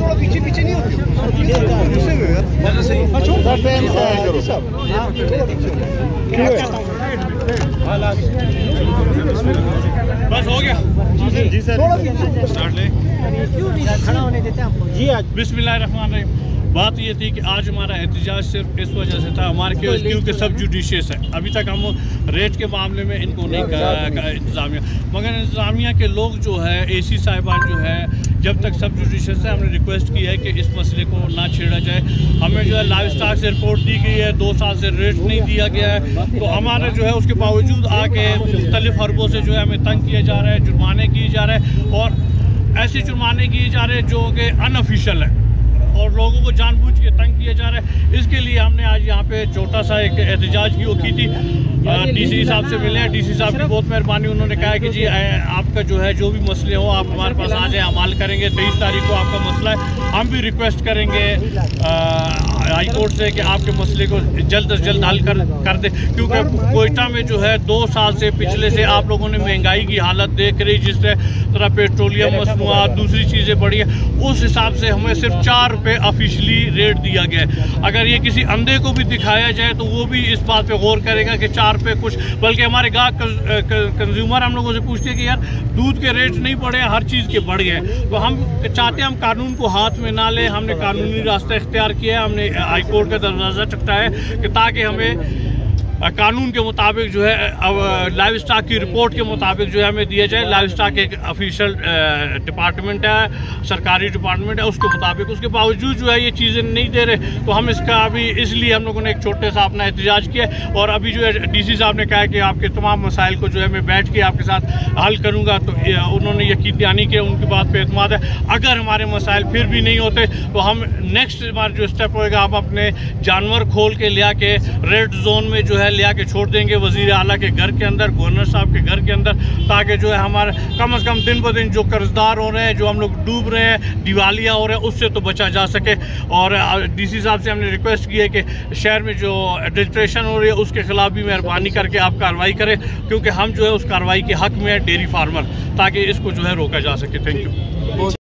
थोड़ा पीछे पीछे नहीं होती बस हो गया जी सर, स्टार्ट ले खड़ा होने देते हैं आपको जी। आज बिस्मिल्लाहिर्रहमानिर्रहीम। बात ये थी कि आज हमारा एहतजाज सिर्फ इस वजह से था हमारे क्योंकि सब जुडिशियस है। अभी तक हम रेट के मामले में इनको नहीं इंतज़ामिया, मगर इंतज़ामिया के लोग जो है AC साहिबान जो है जब तक सब जुडिशियस है, हमने रिक्वेस्ट की है कि इस मसले को ना छेड़ा जाए। हमें जो है लाइव स्टॉक से रिपोर्ट दी गई है, 2 साल से रेट नहीं दिया गया है, तो हमारा जो है उसके बावजूद आके मुख्तलिफ हरबों से जो है हमें तंग किया जा रहा है, जुर्माने किए जा रहे हैं और ऐसे जुर्माने किए जा रहे हैं जो कि अनऑफिशियल है और लोगों को जानबूझ के तंग किया जा रहा है। इसके लिए हमने आज यहाँ पे छोटा सा एक एहतजाज की थी। DC साहब से मिले हैं, DC साहब की बहुत मेहरबानी। उन्होंने कहा है कि जी आपका जो है जो भी मसले हो आप हमारे पास आ जाए, अमाल करेंगे। 23 तारीख को आपका मसला है, हम भी रिक्वेस्ट करेंगे हाई कोर्ट से कि आपके मसले को जल्द से जल्द हल कर दे, क्योंकि कोयटा में जो है 2 साल से पिछले से आप लोगों ने महंगाई की हालत देख रही, जिस तरह पेट्रोलियम मसनूआत दूसरी चीज़ें बढ़ी है, उस हिसाब से हमें सिर्फ 4 रुपये ऑफिशियली रेट दिया गया है। अगर ये किसी अंधे को भी दिखाया जाए तो वो भी इस बात पे गौर करेगा कि 4 रुपये कुछ, बल्कि हमारे गाहक कंज्यूमर हम लोगों से पूछते हैं कि यार दूध के रेट नहीं बढ़े, हर चीज़ के बढ़ गए। तो हम चाहते हैं हम कानून को हाथ में ना लें, हमने कानूनी रास्ता इख्तियार किया है, हमने हाई कोर्ट का दरवाज़ा चखता है कि ताकि हमें कानून के मुताबिक जो है लाइव स्टॉक की रिपोर्ट के मुताबिक जो है हमें दिया जाए। लाइव स्टॉक एक ऑफिशियल डिपार्टमेंट है, सरकारी डिपार्टमेंट है, उसके मुताबिक। उसके बावजूद जो है ये चीज़ें नहीं दे रहे, तो हम इसका अभी इसलिए हम लोगों ने एक छोटे सा अपना एहतजाज किया। और अभी जो है DC साहब ने कहा कि आपके तमाम मसाइल को जो है मैं बैठ के आपके साथ हल करूँगा, तो उन्होंने यकीन दहानी किया, उनकी बात पर एतमाद है। अगर हमारे मसाइल फिर भी नहीं होते तो हम नेक्स्ट हमारा जो स्टेप होएगा, हम अपने जानवर खोल के ले आके रेड जोन में जो है ले आके छोड़ देंगे वजीर आला के घर के अंदर, गवर्नर साहब के घर के अंदर, ताकि जो है हमारे कम से कम दिन ब दिन जो कर्जदार हो रहे हैं, जो हम लोग डूब रहे हैं, दिवालिया हो रहे हैं, उससे तो बचा जा सके। और DC साहब से हमने रिक्वेस्ट की है कि शहर में जो एडल्ट्रेशन हो रही है उसके खिलाफ भी मेहरबानी करके आप कार्रवाई करें, क्योंकि हम जो है उस कार्रवाई के हक में है डेयरी फार्मर, ताकि इसको जो है रोका जा सके। Thank you.